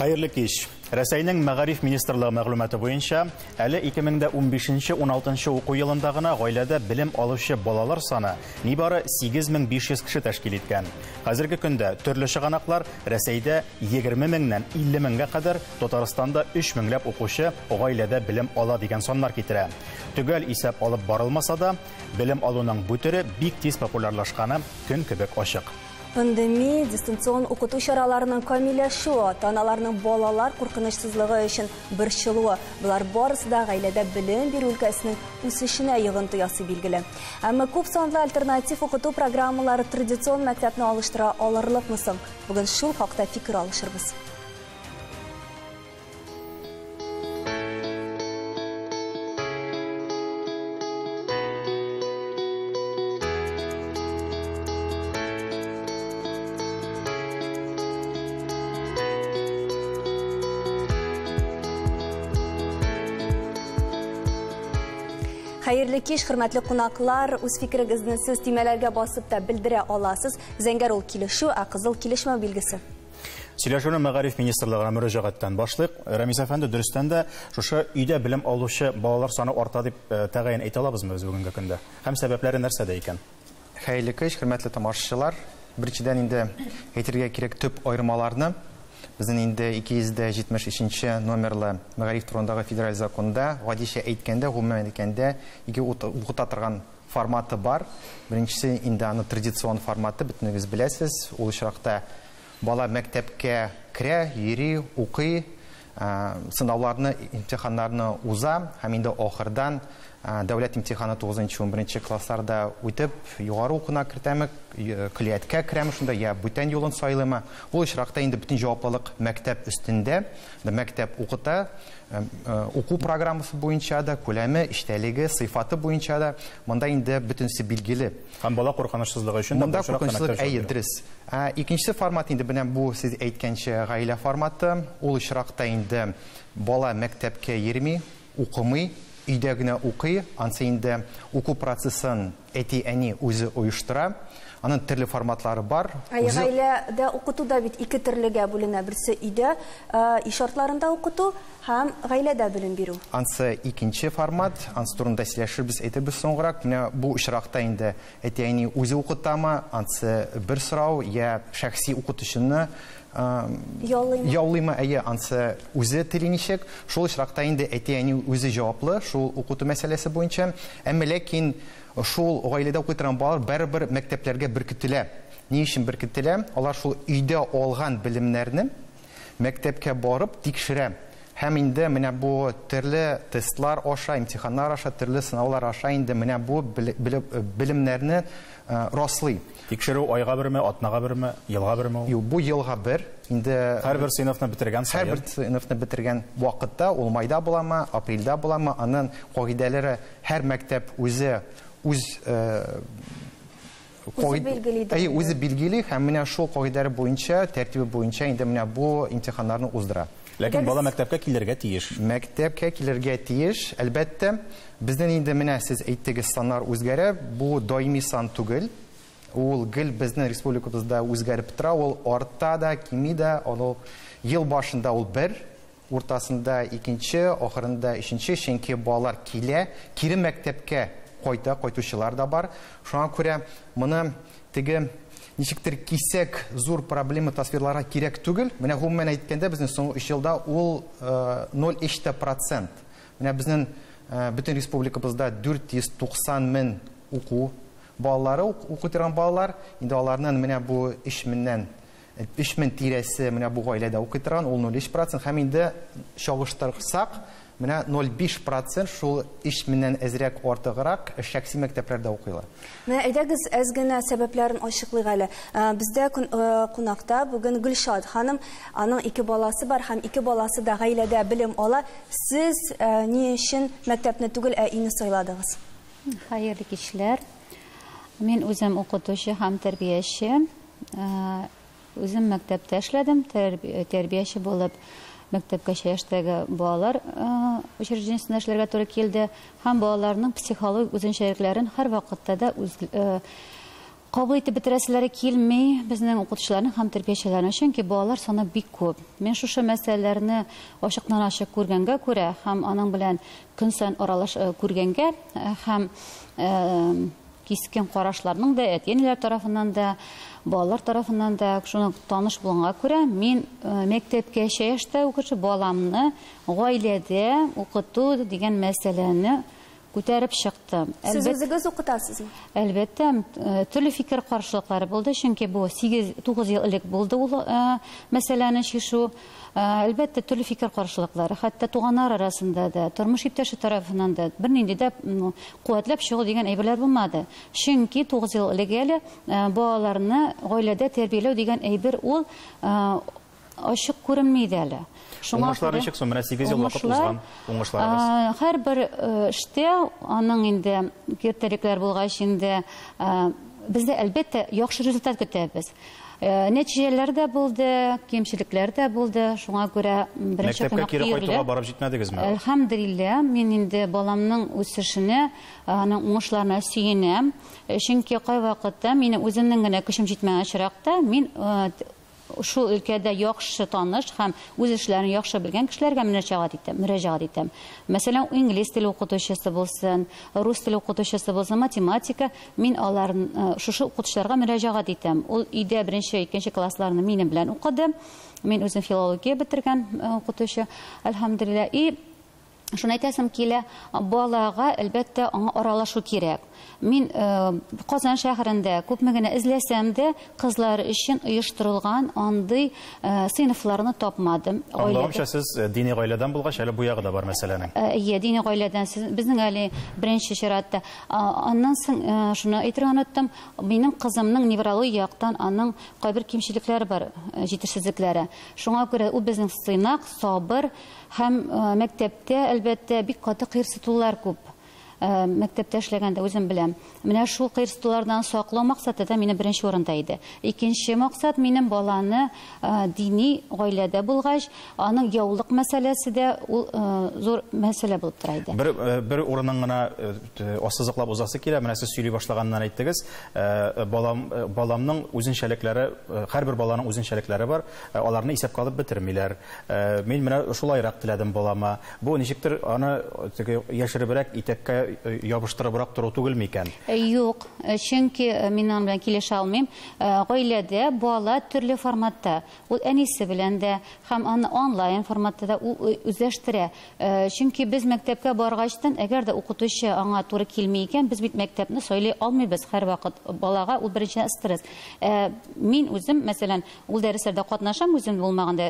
Хәерле кич. Рәсәйнең Мәгариф министрлыгы мәгълүматы буенча, әле 2015-16 уку елында гына гаиләдә белем алучы балалар саны нибары 8500 кеше тәшкил иткән. Хәзерге көндә төрле чыганаклар Рәсәйдә 20 меңнән 50 меңгә кадәр, Татарстанда 3 меңләп укучы гаиләдә белем ала дигән саннар китерә. Төгәл исәп алып барылмаса да, белем алуның бу төре бик тиз популярлашканы көн кебек ачык. Пандемия, дистанцион укыту чараларының камилләшүе, ата-аналарның балалар куркынычсызлыгы өчен борчылуы, булар барысы да гаиләдә белем бирү өлкәсенең үсешенә йогынты ясый билгеле. Әмма күп санлы альтернатив укыту программалары традицион мәктәпне алыштыра алырлыкмы соң? Бүген шул хакта фикер алышырбыз. Хәерле кич, хөрмәтле кунаклар, үз фикерегезне сез тимәләргә басып та белдерә аласыз. Зәңгәр ул килешү, ә кызыл килешмәү билгесе. Сөйләшүне Мәгариф министрлыгына мөрәҗәгатьтән башлыйк. Рамис әфәнде, дөрестән дә шушы өйдә белем алучы балалар саны арта дип тәгаен әйтә алабызмы без бүгенге көндә? Һәм сәбәпләре нәрсәдә икән? Хәерле кич, хөрмәтле тамашачылар. Беренчедән инде әйтергә кирәк төп айырмаларны. Безнең инде 273 номерлы Мәгариф турындагы федераль законда гадичә әйткәндә, гомумән әйткәндә, ике укыта торган форматы бар. Беренчесе инде аны традицион форматы, бөтенегез беләсез. Ул очракта бала мәктәпкә керә, йөри, укый, сынауларны, имтиханнарны уза, һәм инде ахырдан дәүләт имтиханы 9-11 классларда үтеп, югары укуна кертәме, көлияткә керәме, шунда я бүтән юлын сайлыймы. Ул очракта инде бөтен җаваплылык мәктәп өстендә, мәктәп укыта, уку программасы буенча да, күләме, эчтәлеге, сыйфаты буенча да, монда инде бөтенсе билгеле. Һәм бала куркынычсызлыгы өчен монда куркынычсызлык дөрес. Икенчесе формат инде менә бу сез әйткәнчә гаилә форматы. Ул очракта инде бала мәктәпкә йөрми, укымый, өйдә генә укый, ансы инде уку процессын әти-әни үзе оештыра. Аның төрле форматлары бар. Гаиләдә укыту да бит ике төрлегә бүленә. Берсе өйдә, иш шартларында укыту һәм гаиләдә белем бирү. Ансы икенче формат, ансы турында сөйләшербез, әйтәбез соңрак. Менә бу очракта инде әти-әни үзе укытамы, ансы бер сорау, я шәхси укытучыны яулыймы, ансы үзе телиничек. Шул очракта инде әти-әни үзе җаваплы, шул укыту мәсьәләсе буенча. Әмма ләкин шул гаиләдә укый торган балалар бер мәктәпләргә беркетелә. Ни өчен беркетелә? Алар шул өйдә алган белемнәрне мәктәпкә барып тикшерә. Һәм инде менә бу төрле тестлар аша, имтиханнар аша, төрле сынаулар аша инде менә бу белемнәрне раслый. Тикшерү айга берме, атнага берме, елга берме? Юк, бу елга бер. Инде һәрбер сыйныфны бетергән саен. Һәрбер сыйныфны бетергән вакытта, ул майда буламы, апрельдә буламы, аның кагыйдәләре һәр мәктәп үзе билгели, һәм менә шул кагыйдәләр буенча, тәртибе буенча инде менә бу имтиханнарны уздыра. Ләкин бала мәктәпкә килергә тиеш. Мәктәпкә килергә тиеш, әлбәттә. Безнең инде менә сез әйттегез саннар үзгәрә, бу даими сан түгел. Ул гел безнең республикабызда үзгәреп тора, ул арта да, кими дә, ул ел башында ул бер, уртасында икенче, ахырында өченче, чөнки балалар килә, кире мәктәпкә кайтучылар да бар. Шуңа күрә моны теге ничектер кисәк зур проблема тасвирларга кирәк түгел. Менә гомумән әйткәндә безнең соңгы 3 елда ул 0,3%. Менә безнең бөтен республикабызда 490 мең уку балалары укый торган балалар. Инде аларның менә бу 3000 тирәсе менә бу гаиләдә укый торган, ул 0,3%. Һәм инде чагыштырсак, менә 0,5% шул 3000ннән әзрәк артыграк шәхси мәктәпләрдә укыйлар. Менә әйдәгез әз генә сәбәпләрен ачыклыйк әле. Бездә кунакта бүген Гөлшат ханым, аның 2 баласы бар һәм 2 баласы да гаиләдә белем ала. Сез ни өчен мәктәпне түгел, ә өйне сайладыгыз? Хәерле кичләр. Мин үзем укытучы һәм тәрбияче. Үзем мәктәптә эшләдем, тәрбияче булып. Мәктәпкә яшьтәге балалар учреждениесендә эшләргә туры килде. Һәм балаларның психологик үзенчәлекләрен һәр вакытта да Кабул итеп бетерәселәре килми безнең укытучыларның һәм тәрбиячеләрнең, чөнки балалар саны бик күп. Мен шушы мәсьәләләрне ачыктан-ачык күргәнгә күрә һәм аның белән көн саен аралаш күргәнгә һәм кискен карашларның да әти-әниләр тарафыннан да, балалар тарафыннан да шуны таныш булганга күрә, мин мәктәпкәчә яшьтә укучы баламны гаиләдә укыту дигән мәсьәләне күтәреп чыктым. Сез үзегез укытасызмы? Әлбәттә, төрле фикер каршылыклары булды, чөнки бу 8-9 ел элек булды ул мәсьәләне чишү. Әлбәттә, төрле фикер каршылыклары, хәтта туганнар арасында да, тормыш иптәше тарафыннан да бернинди дә куәтләп чыгу дигән әйберләр булмады. Чөнки 9 ел элек әле балаларны гаиләдә тәрбияләү дигән әйбер ул ачык күренми иде әле. Уңышлары ничек соң? Менә 8 ел вакыт узган уңышларыбыз. Һәрбер эштә аның инде киртәлекләр булгач инде бездә әлбәттә яхшы результат көтәбез. Нәтиҗәләр дә булды, кемчелекләр дә булды. Шуңа күрә беренче мәктәпкә кире кайтуга барып җитмәдегезме? Әлхәмдүлиллә, мин инде баламның үсешенә, аның уңышларына сөенәм. Чөнки кайвакытта мине үземнең генә көчем җитмәгән чиракта мин шул өлкәдә яхшы таныш һәм үз эшләрен яхшы белгән кешеләргә мөрәҗәгать итәм. Мәсәлән, инглиз теле укытучысы булсын, рус теле укытучысы булсын, математика, мин аларны шушы укытучыларга мөрәҗәгать итәм. Ул өйдә 1-2 классларны минем белән укыды. Мин үзем филология бетергән укытучы, әлхәмдүлиллә. И шуны әйтәсем килә, балага әлбәттә аңа аралашу кирәк. Мин Казан шәһәрендә күпме генә эзләсәм дә, кызлар өчен оештырылган андый сыйныфларны тапмадым. Аңлавымча, сез дини гаиләдән булгач, әле бу ягы да бар мәсьәләнең. Дини гаиләдән, безнең әле беренче чиратта. Аннан соң шуны әйтергә оныттым, минем кызымның неврология яктан аның кайбер кимчелекләре бар, җитешсезлекләре. Шуңа күрә ул безнең сыйнак, сабыр һәм мәктәптә әлбәттә бик каты кыерсытулар күп. Мәктәптә эшләгәндә үзем беләм. Менә шул кыерсытулардан саклау максаты да минем беренче урында иде. Икенче максат минем баланы дини гаиләдә булгач, аның яулык мәсьәләсе дә ул зур мәсьәлә булып тора иде. Бер урынның гына ассызыклап узасы килә, менә сез сөйли башлаганнан әйттегез, баламның үзенчәлекләре, һәрбер баланың үзенчәлекләре бар, аларны исәпкә алып бетермиләр. Мин менә шулайрак теләдем балама. Бу ничектер аны яшеребрәк итәккә ябыштырыбрак тору түгелме икән? Юк, чөнки мин аның белән килешә алмыйм. Гаиләдә бала төрле форматта. Ул әнисе белән дә һәм аны онлайн форматта да үзләштерә. Чөнки без мәктәпкә баргачтан, әгәр дә укытучы аңа туры килми икән, без бит мәктәпне сөйли алмыйбыз һәр вакыт. Балага ул беренче стресс. Мин үзем, мәсәлән, ул дәресләрдә катнашам, үзем булмаганда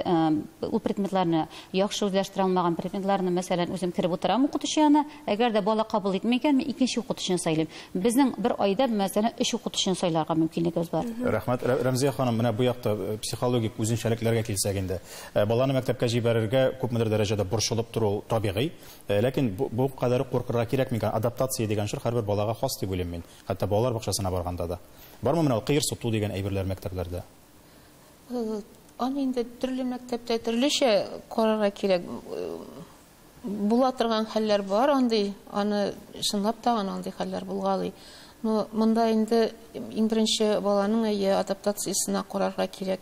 ул предметларны яхшы үзләштерә алмаган предметларны, мәсәлән, үзем киреп утырам укытучы янына. Әгәр дә бала кабул итмәгән, мин икенче укытучыны сайлыйм. Безнең бер айда, мәсәлән, 3 укытучыны сайларга мөмкинлегебез бар. Рәхмәт, Рәмзия ханым, менә бу якта психологик үзенчәлекләргә килсәк инде. Баланы мәктәпкә җибәрергә күпмедер дәрәҗәдә борчылып тору табигый, ләкин бу кадәр куркырга кирәкми икән. Адаптация дигән шур һәрбер балага хас дип уйлыйм мин. Хәтта балалар бакчасына барганда да. Бармы менә кыерсыту дигән әйберләр мәктәпләрдә? Аны инде төрле мәктәптә төрлечә карарга кирәк. Була торган хәлләр бар, андый, аны чынлап та андый хәлләр булгалый. Но монда инде иң беренче баланың адаптациясына карарга кирәк.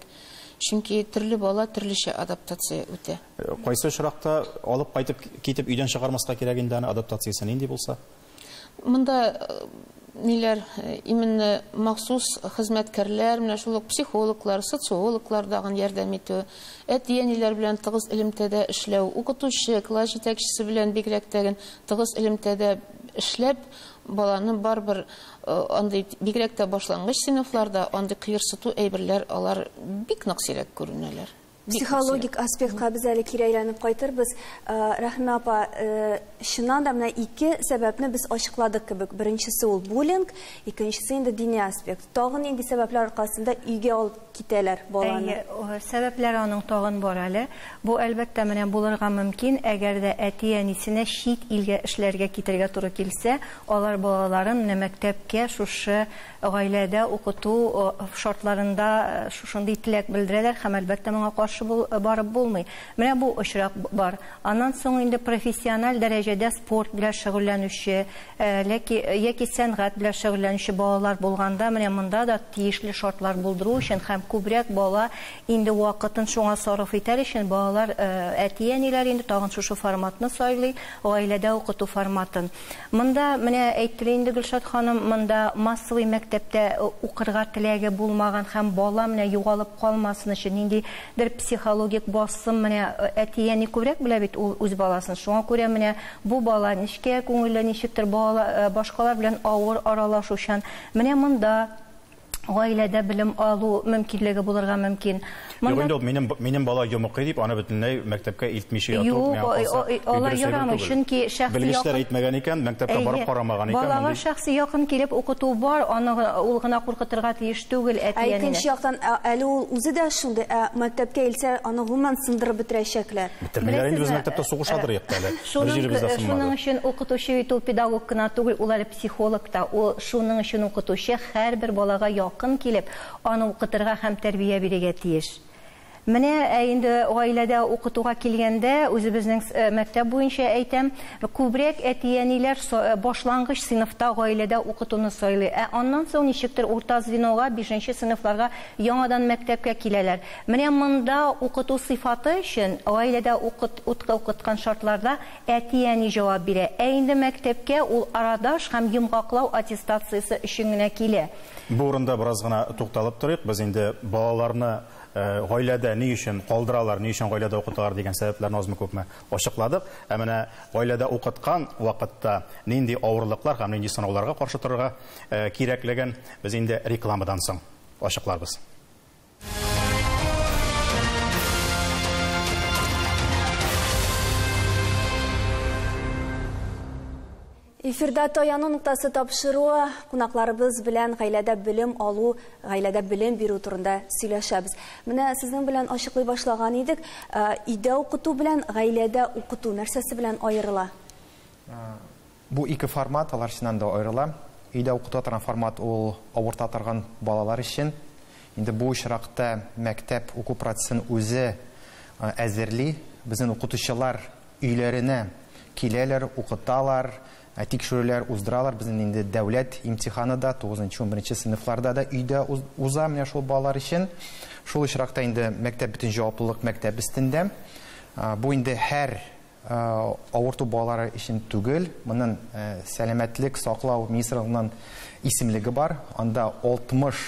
Чөнки төрле бала төрлечә адаптация үтә. Кайсы очракта алып кайтып китеп өйдән чыгармаска кирәк инде аны адаптациясе нинди булса? Монда ниләр, именно махсус хезмәткәрләр, менә шул психологлар, социологлар дагы ярдәм итү, әти-әниләр белән тыгыз элемтәдә эшләү, укытучы, класс җитәкчесе белән бигрәк тә тыгыз элемтәдә эшләп, баланы барбер андый бигрәк тә башлангыч сыйныфларда андый кыерсыту әйберләр алар бик нык сирәк күренәләр. Психологик аспектка без әле кире әйләнеп кайтырбыз. Рәхимә апа, шуннан да менә 2 сәбәпне без ачыкладык кебек. Беренчесе ул буллинг, икенчесе инде дини аспект. Тагын инде сәбәпләр аркасында өйгә алып китәләр баланы. Сәбәпләр аның тагын бар әле. Бу әлбәттә менә булырга мөмкин, әгәр дә әти-әнисенә чит илгә эшләргә китәргә туры килсә, алар балаларын мәктәпкә шушы гаиләдә укыту шартларында шушындый теләк белдерәләр һәм әлбәттә моңа каршы барып булмый. Менә бу очрак бар. Аннан соң инде профессиональ дәрәҗәдә спорт белән шөгыльләнүче, яки сәнгать белән шөгыльләнүче балалар булганда, менә монда да тиешле шартлар булдыру өчен һәм күбрәк бала инде вакытын шуңа сарыф итәр өчен балалар әти-әниләр инде тагын шушы форматны сайлый, гаиләдә укыту форматын. Монда менә әйтте инде Гөлшат ханым, монда массовый мәктәптә укырга теләге булмаган һәм бала менә югалып калмасын өчен ниндидер психологик басым менә әти-әни күбрәк белә бит ул үз баласын. Шуңа күрә менә бу бала ничек күңелле, ничектер башкалар белән авыр аралашучан. Менә монда гаиләдә белем алу мөмкинлеге булырга мөмкин. Минем бала йомык дип, аны бөтенләй мәктәпкә илтмичә яту. Алар ярамый, чөнки шәхси белгечләр әйтмәгән икән, мәктәпкә барып карамаган икән. Балага шәхси якын килеп укыту бар, аны ул гына куркытырга тиеш түгел әти-әнине. Икенче яктан, әле ул үзе дә шундый, мәктәпкә илсә, аны гомумән сындырып бетерәчәкләр. Бетермиләр инде без мәктәптә сугышадыр якты әле. Шуның өчен укытучы бит ул педагог кына түгел, ул әле психолог та. Ул шуның өчен укытучы һәрбер балага якын килеп, аны укытырга һәм тәрбия бирергә тиеш. Менә инде гаиләдә укытуга килгәндә, үзебезнең мәктәп буенча әйтәм, күбрәк әти-әниләр башлангыч сыйныфта гаиләдә укытуны сайлый. Аннан соң ничектер урта звенога, 5нче сыйныфларга яңадан мәктәпкә киләләр. Менә монда укыту сыйфаты өчен гаиләдә укыткан шартларда әти-әни җавап бирә. Инде мәктәпкә ул арадаш һәм йомгаклау аттестациясе өчен генә килә. Бу урында бераз гына тукталып торыйк. Без инде балаларны гаиләдә ни өчен калдыралар, ни өчен гаиләдә укыталар дигән сәбәпләрне азмы күпме ачыкладык. Менә гаиләдә укыткан вакытта нинди авырлыклар һәм нинди сынауларга каршы торырга кирәклеген без инде рекламадан соң ачыкларбыз. Эфирда Таяну нуктасы тапшыруы, кунакларыбыз белән гаиләдә белем алу, гаиләдә белем бирү турында сөйләшәбез. Менә сезнең белән ачыклый башлаган идек, өйдә укыту белән гаиләдә укыту нәрсәсе белән аерыла? Бу ике формат аларчынан да аерыла. Өйдә укыту торган формат ул авырта торган балалар өчен. Инде бу очракта мәктәп уку процессын үзе әзерли. Безнең укытучылар өйләренә киләләр, укыталар, тикшерүләр уздыралар. Безнең инде дәүләт имтиханы да 9-11 сыйныфларда да өйдә уза менә шул балалар өчен. Шул очракта инде мәктәп бөтен җаваплылык мәктәп өстендә. Бу инде һәр авырту балалары өчен түгел. Моның сәламәтлек саклау министрлыгының исемлеге бар. Анда 60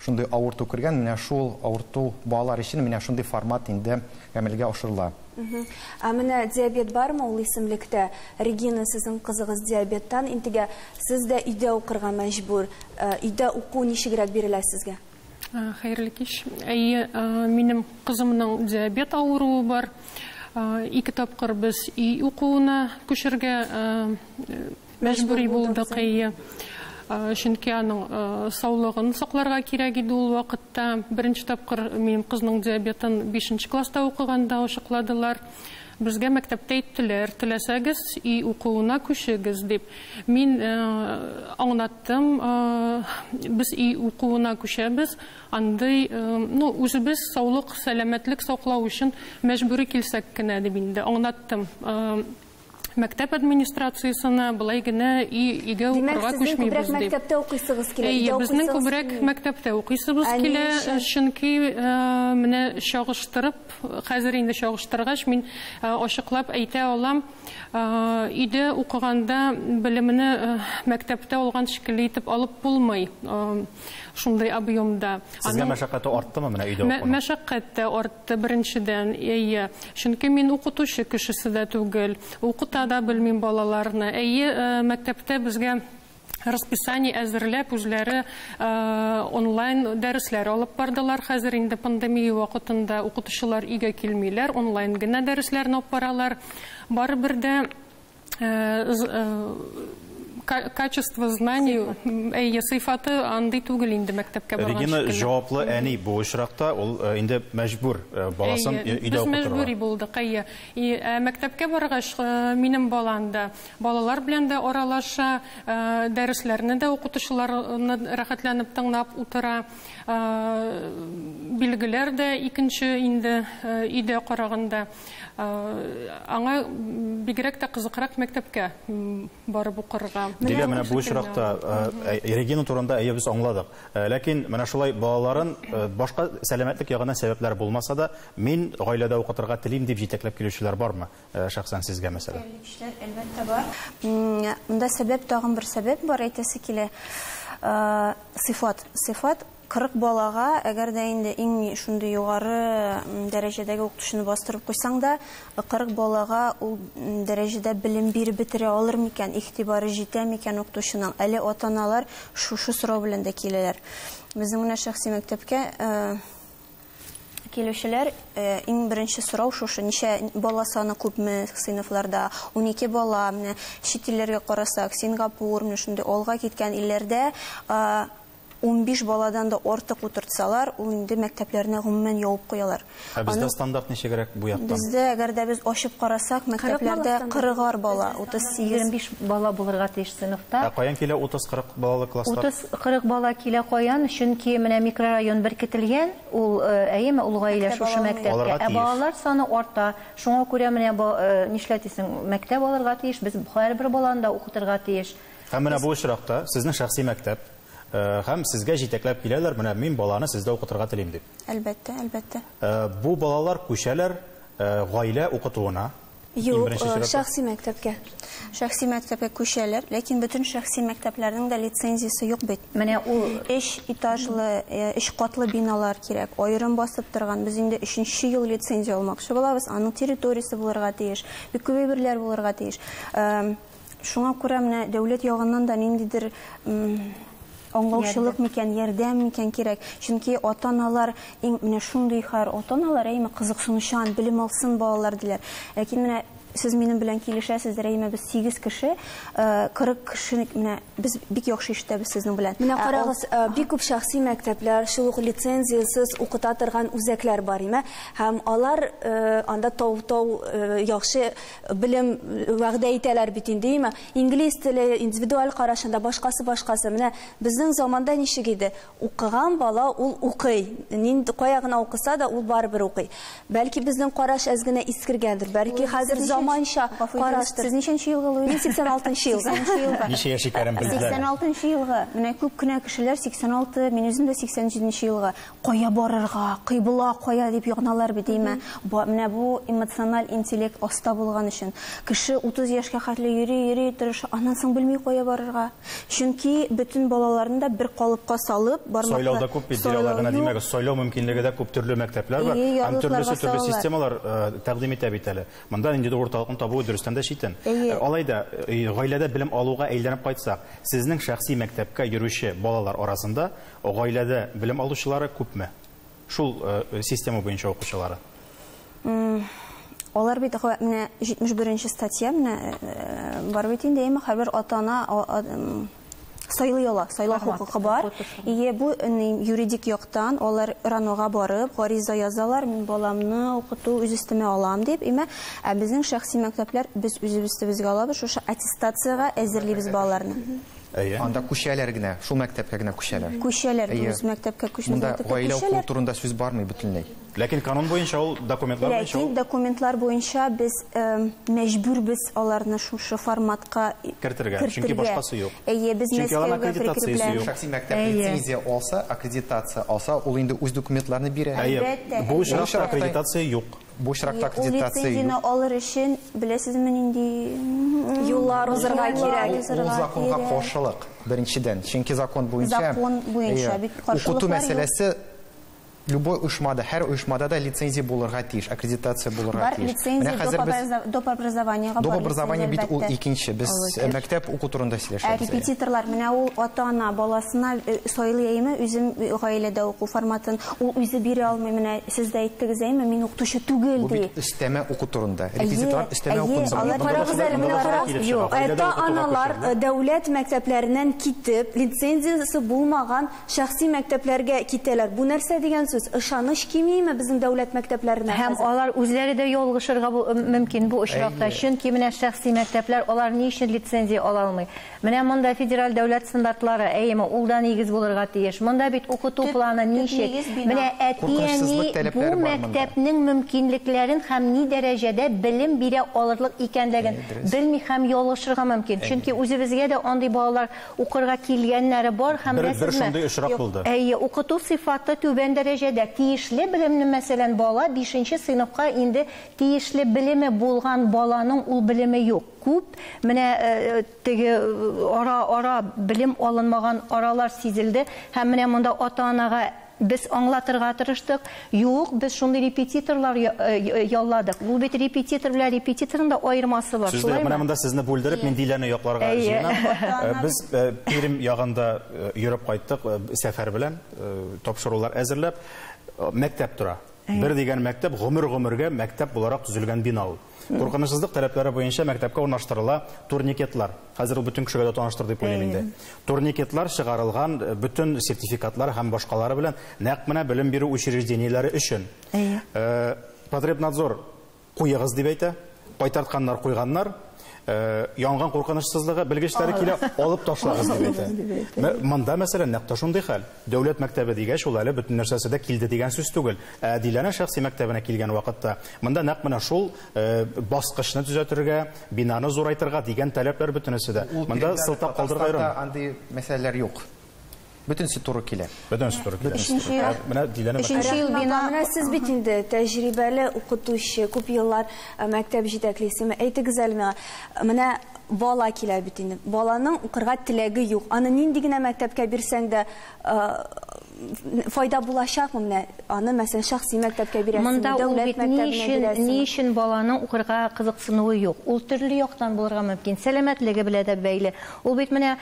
шундый авырту кергән. Менә шул авырту балалар өчен менә шундый формат инде гамәлгә ашырыла. Менә диабет бармы ул исемлектә? Регина, сезнең кызыгыз диабеттан, интегә сез дә өйдә укырга мәҗбүр. Өйдә уку ничегрәк бирелә сезгә? Хәерле кич. Минем кызымның диабет авыруы бар. 2 тапкыр без үй укуына күчергә мәҗбүри булдык. Чөнки аның саулыгын сакларга кирәк иде ул вакытта. Беренче тапкыр минем кызның диабетын 5нче класста укыганда ачыкладылар. Безгә мәктәптә әйттеләр, теләсәгез, үй укуына күчегез дип. Мин аңлаттым, без үй укуына күчәбез, андый, үзебез саулык, сәламәтлек саклау өчен мәҗбүри килсәк кенә дип инде аңлаттым. Мәктәп администрациясына былай генә өйгә укырга күчмибез дип. Мәктәптә укыйсыгыз килә. Безнең күбрәк мәктәптә укыйсыбыз килә, чөнки менә чагыштырып, хәзер инде чагыштыргач мин ачыклап әйтә алам, өйдә укыганда белемне мәктәптә алган шикелле итеп алып булмый. Шундай объемда. Сезгә мәшәкате артымы менә өйдә укуның? Мәшәкате артты беренчедән. Чөнки мин укытучы кешесе дә түгел. Укыта да белмим балаларны. Мәктәптә безгә расписание әзерләп, үзләре онлайн дәресләр алып бардылар. Хәзер инде пандемия вакытында укытучылар өйгә килмиләр, онлайн генә дәресләрне алып баралар. Барыбер дә качество знаний, сыйфаты андый түгел инде мәктәпкә барган. Регина җаваплы әни бу очракта ул инде мәҗбүр баласын өйдә укытырга. Без мәҗбүри булдык. Мәктәпкә баргач минем балам да балалар белән дә аралаша, дәресләрне дә укытучыларны рәхәтләнеп тыңлап утыра. Билгеләр дә икенче инде өйдә караганда. Аңа бигрәк тә кызыкрак мәктәпкә барып укырга. Дилә менә бу очракта Регина турында без аңладык. Ләкин менә шулай балаларын башка сәламәтлек ягына сәбәпләр булмаса да, мин гаиләдә укытырга телим дип җитәкләп килүчеләр бармы? Шәхсән сезгә мәсәлән. Әлбәттә бар. Монда сәбәп, тагын бер сәбәп бар, әйтәсе килә. Сыйфат 40 балага, әгәр дә инде иң шундый югары дәрәҗәдәге укытучыны бастырып куйсаң да, 40 балага ул дәрәҗәдә белем биреп бетерә алыр микән, игътибары җитә микән укытучының? Әле ата-аналар шушы сорау белән дә киләләр. Безнең менә шәхси мәктәпкә килүчеләр иң беренче сорау шушы: ничә бала саны күпме сыйныфларда? 12 бала. Менә чит илләргә карасак, Сингапур, менә шундый алга киткән илләрдә 15 баладан да артык утыртсалар, ул инде мәктәпләренә гомумән ябып куялар. Бездә стандарт ничегрәк бу яктан? Бездә, әгәр дә без ачып карасак, мәктәпләрдә 40 бала, 38-25 бала булырга тиеш сыйныфта. Каян килә 30-40 балалы класслар? 30-40 бала килә каян? Чөнки менә микрорайон беркетелгән, ул әйеме ул гаилә шушы мәктәпкә. Балалар саны арта. Шуңа күрә менә нишләтисең, мәктәп алырга тиеш, без һәрбер баланы да укытырга тиеш. Һәм менә бу очракта сезнең шәхси мәктәп һәм сезгә җитәкләп киләләр, менә мин баланы сездә укытырга телим дип. Әлбәттә, әлбәттә. Бу балалар күчәләр гаилә укытуына. Юк, шәхси мәктәпкә. Шәхси мәктәпкә күчәләр, ләкин бөтен шәхси мәктәпләрнең дә лицензиясе юк бит. Менә ул 3 этажлы, 3 катлы биналар кирәк. Аерым басып торган. Без инде 3нче ел лицензия алмакчы булабыз. Аның территориясе булырга тиеш, бик күп әйберләр булырга тиеш. Шуңа күрә менә дәүләт ягыннан да ниндидер аңлаушылык микән, ярдәм микән кирәк. Чөнки ата-аналар менә шундый ата-аналар кызыксынучан, белем алсын балалар диләр. Ләкин менә сез минем белән килешәсез, Рәймә, без 8 кеше, 40 кеше, менә без бик яхшы ишетәбез сезнең белән. Менә карагыз, бик күп шәхси мәктәпләр, шул ук лицензиясыз укыта торган үзәкләр бар име, һәм алар анда тау яхшы белем вәгъдә итәләр бит инде, име? Инглиз теле, индивидуаль карашында башкасы. Менә безнең заманда ничек иде? Укыган бала ул укый. Нинди кая гына укыса да ул барыбер укый. Бәлки безнең караш әз генә искергәндер. Бәлки хәзер заманча караштыр. Сез ничәнче елга уйлыйсыз? 86 елга. Ничә яшикәрен белдиләр? 86 елга. Менә күп кенә кешеләр 86, мин үзем дә 87 елга. Кая барырга, кыйбла кая дип ягналар бит, име? Менә бу эмоциональ интеллект аста булган өчен. Кеше 30 яшькә хәтле йөри, тырыша, аннан соң белми кая барырга. Чөнки бөтен балаларны да бер калыпка салып, бармаклар. Сайлауда күп бит, диләләргә димәк, сайлау мөмкинлеге дә күп төрле мәктәпләр бар, һәм төрле системалар тәкъдим итә бит әле. Монда инде урталыкны табу дөрестән дә читен. Алайда гаиләдә белем алуга әйләнеп кайтсак, сезнең шәхси мәктәпкә йөрүче балалар арасында гаиләдә белем алучылары күпме? Шул система буенча укучылары. Алар бит менә 71-нче статья менә бар бит инде, һәрбер ата-ана сайлый ала, сайлау хукукы бар. Бу юридик яктан алар ранога барып, гариза язалар, мин баламны укыту үз өстемә алам дип, ә безнең шәхси мәктәпләр без үзебезгә алабыз, шушы аттестациягә әзерлибез балаларны. Анда күчәләр генә, шул мәктәпкә генә күчәләр. Күчәләр, үз мәктәпкә күчмәс. Монда гаилә укыту турында сүз бармый бөтенләй. Ләкин канун буенча ул документлар буенча. Ләкин документлар буенча без мәҗбүрбез аларны шушы форматка кертергә, чөнки башкасы юк. Без Мәскәүгә аккредитациясе юк. Шәхси мәктәп лицензия алса, аккредитация алса, ул инде үз документларны бирә. Бу очракта аккредитация юк. Бу очракта аккредитация юк. Лицензияны алыр өчен, беләсезме, нинди юллар узырга кирәк. Ул законга каршылык, беренчедән. Чөнки закон буенча бит каршылык укыту мәсьәләсе любой оешмада, һәр оешмада да лицензия булырга тиеш, аккредитация булырга Бар тиеш. лицензия доп образованиега бар. Доп образование бит ул лицензия, икенче. Без мәктәп уку турында сөйләшәбез. Репетиторлар, менә ул ата-ана баласына сайлый әйме, үзем гаиләдә уку форматын, ул үзе бирә алмый, менә сез дә әйттегез әйме, мин укытучы түгел Бу ди. бит өстәмә уку турында. Репетиторлар өстәмә уку турында. Ата-аналар дәүләт мәктәпләреннән китеп, лицензиясе булмаган шәхси мәктәпләргә китәләр. Бу нәрсә дигән сүз? Ышаныч кимиме безнең дәүләт мәктәпләренә? Һәм алар үзләре дә ялгышырга мөмкин бу очракта. Чөнки менә шәхси мәктәпләр алар ни өчен лицензия ала алмый. Менә монда федераль дәүләт стандартлары әйеме ул да нигез булырга тиеш. Монда бит укыту планы ничек? Менә әтияни бу мәктәпнең мөмкинлекләрен һәм ни дәрәҗәдә белем бирә алырлык икәнлеген белми һәм ялгышырга мөмкин. Чөнки үзебезгә дә андый балалар укырга килгәннәре бар һәм бер шундый очрак булды. Укыту сыйфаты түбән дәрәҗәдә тиешле белемне, мәсәлән, бала 5нче сыйныфка инде тиешле белеме булган баланың ул белеме юк. Күп менә теге ара белем алынмаган аралар сизелде һәм менә монда ата-анага без аңлатырга тырыштык. Юк, без шундый репетиторлар ялладык. Бу бит репетитор белән репетиторның да аермасы бар. Шулай менә монда сезне бүлдереп, мин Диләне якларга җыенам. Без Пермь ягында йөреп кайттык, сәфәр белән тапшырулар әзерләп, мәктәп тора. Бер дигән мәктәп гомер-гомергә мәктәп буларак төзелгән бина ул. Куркынычсызлык таләпләре буенча мәктәпкә урнаштырыла турникетлар. Хәзер ул бөтен кешегә дә таныштыр дип уйлыйм инде. Турникетлар чыгарылган, бөтен сертификатлар һәм башкалары белән нәкъ менә белем бирү учреждениеләре өчен. Потребнадзор куегыз дип әйтә, кайтартканнар куйганнар. Янган куркынычсызлыгы белгечләре килә, алып ташлагыз дип әйтә. Монда мәсәлән нәкъ шундый хәл. Дәүләт мәктәбе дигәч, ул әле бөтен нәрсәсе дә килде дигән сүз түгел. Диләнә шәхси мәктәбенә килгән вакытта монда нәкъ менә шул баскычны төзәтергә, бинаны зурайтырга дигән таләпләр бөтенесе дә. Монда сылтап калдырга ярый. Андый мәсьәләләр юк. Бөтенсе туры килә. Бөтенсе туры килә. Менә Диләнә Менә сез бит инде тәҗрибәле укытучы, күп еллар мәктәп җитәклисеме. Әйтегез әле менә бала килә бит инде. Баланың укырга теләге юк. Аны нинди генә мәктәпкә бирсәң дә файда булачакмы менә? Аны мәсәлән шәхси мәктәпкә бирәсең, дәүләт мәктәбенә бирәсең. Ни өчен баланың укырга кызыксынуы юк? Ул төрле яктан булырга мөмкин. Сәламәтлеге белән дә бәйле. Ул бит менә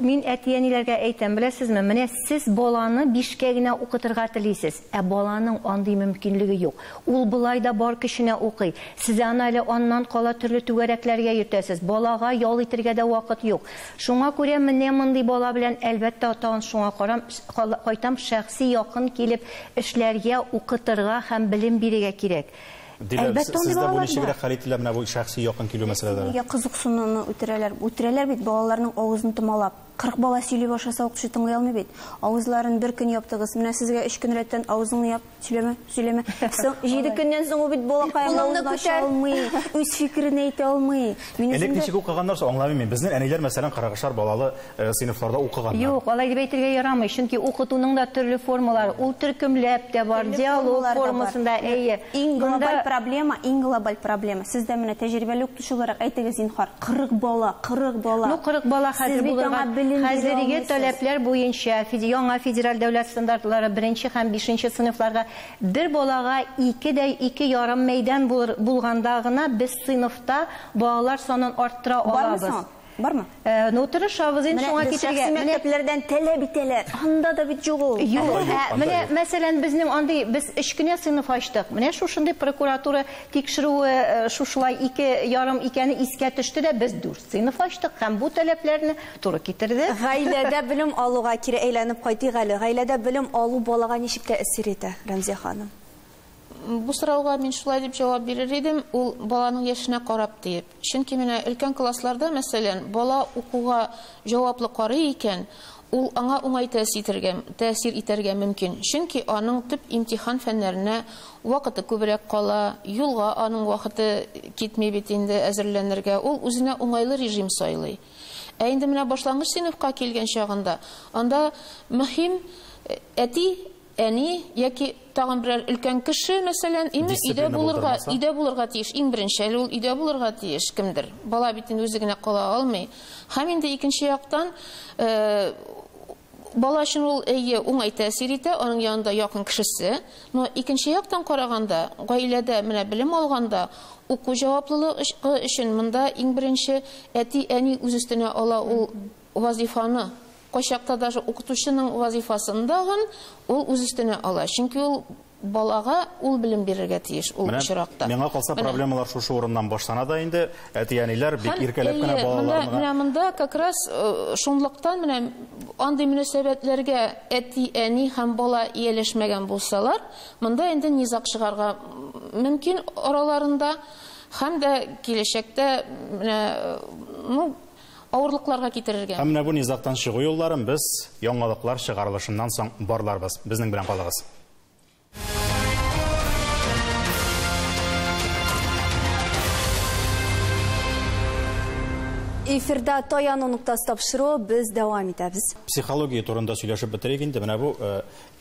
мин әтияниләргә әйтәм, беләсезме? Менә сез баланы 5кә генә укытырга телисез, баланың андый мөмкинлеге юк. Ул булай да бар кешенә укый. Сез аны әле аннан кала төрле түгәрәкләргә йөртәсез. Балага ял итәргә дә вакыт юк. Шуңа күрә менә мондый бала белән әлбәттә ата-ана шуңа кайтам шәхси якын килеп эшләргә, укытырга һәм белем бирергә кирәк. Әлбәттә, сездә бу ничегрәк хәл ителә менә бу шәхси якын килү мәсьәләләре? Нигә кызыксынуны үтерәләр бит балаларның авызын томалап. 40 бала сөйли башласа укытучы тыңлый алмый бит. Авызларын бер көн яптыгыз. Менә сезгә 3 көн рәттән авызыңны яп, сөйләмә. Соң 7 көннән соң ул бит балакай авызын ача алмый, үз фикерен әйтә алмый. Элек ничек укыганнар соң аңламыйм мин. Безнең әниләр мәсәлән 40-шар балалы сыйныфларда укыганнар. Юк, алай дип әйтергә ярамый. Чөнки укытуның да төрле формалары, ул төркемләп тә бар, диалог формасында. Иң глобаль проблема. Сездә менә тәҗрибәле укытучылар әйтегез инхар 40 бала. Ну 40 бала хәзер булырга хәзерге таләпләр буенча яңа федераль дәүләт стандартлары 1нче һәм 5нче сыйныфларга бер балага 2,5 мәйдан булганда гына без сыйныфта балалар санын арттыра алабыз. Бармы? Ну тырышабыз инде шуңа китергә. Менә мәктәпләрдән таләп итәләр. Анда да бит юк ул. Менә мәсәлән безнең андый без 3 кенә сыйныф ачтык. Менә шушындый прокуратура тикшерүе шушылай 2,5 икәне искә төште дә без 4 сыйныф ачтык һәм бу таләпләрне туры китерде. Гаиләдә белем алуга кире әйләнеп кайтыйк әле. Гаиләдә белем алу балага ничек тәэсир итә, Рәмзия ханым? Бу сорауга мин шулай дип җавап бирер идем, ул баланың яшенә карап дип. Чөнки менә өлкән классларда, мәсәлән, бала укуга җаваплы карый икән, ул аңа уңай тәэсир итәргә мөмкин. Чөнки аның төп имтихан фәннәренә вакыты күбрәк кала, юлга аның вакыты китми бит инде әзерләнергә. Ул үзенә уңайлы режим сайлый. Инде менә башлангыч сыйныфка килгән чагында, анда мөһим әни яки тагын берәр өлкән кеше, мәсәлән, өйдә булырга тиеш. Иң беренче ул өйдә булырга тиеш кемдер. Бала бит инде үзе генә кала алмый. Һәм инде икенче яктан бала өчен ул уңай тәэсир итә, аның янында якын кешесе. Но икенче яктан караганда, гаиләдә менә белем алганда, уку җаваплылыгы өчен монда иң беренче әти-әни үз өстенә ала ул вазифаны. Кайчакта даже укытучының вазифасын дагын ул үз өстенә ала. Чөнки ул балага ул белем бирергә тиеш ул очракта. Миңа калса проблемалар шушы урыннан башлана да инде. Әти-әниләр бик иркәләп кенә балаларына. Менә монда как раз шунлыктан менә андый мөнәсәбәтләргә әти-әни һәм бала ияләшмәгән булсалар, монда инде низак чыгарга мөмкин араларында һәм дә киләчәктә менә авырлыкларга китерергә. Һәм менә бу низактан чыгу юлларын без яңалыклар чыгарылышыннан соң барларбыз. Безнең белән калыгыз. Эфирда Таяну нуктасы тапшыру без дәвам итәбез. Психология турында сөйләшеп бетерик инде. Менә бу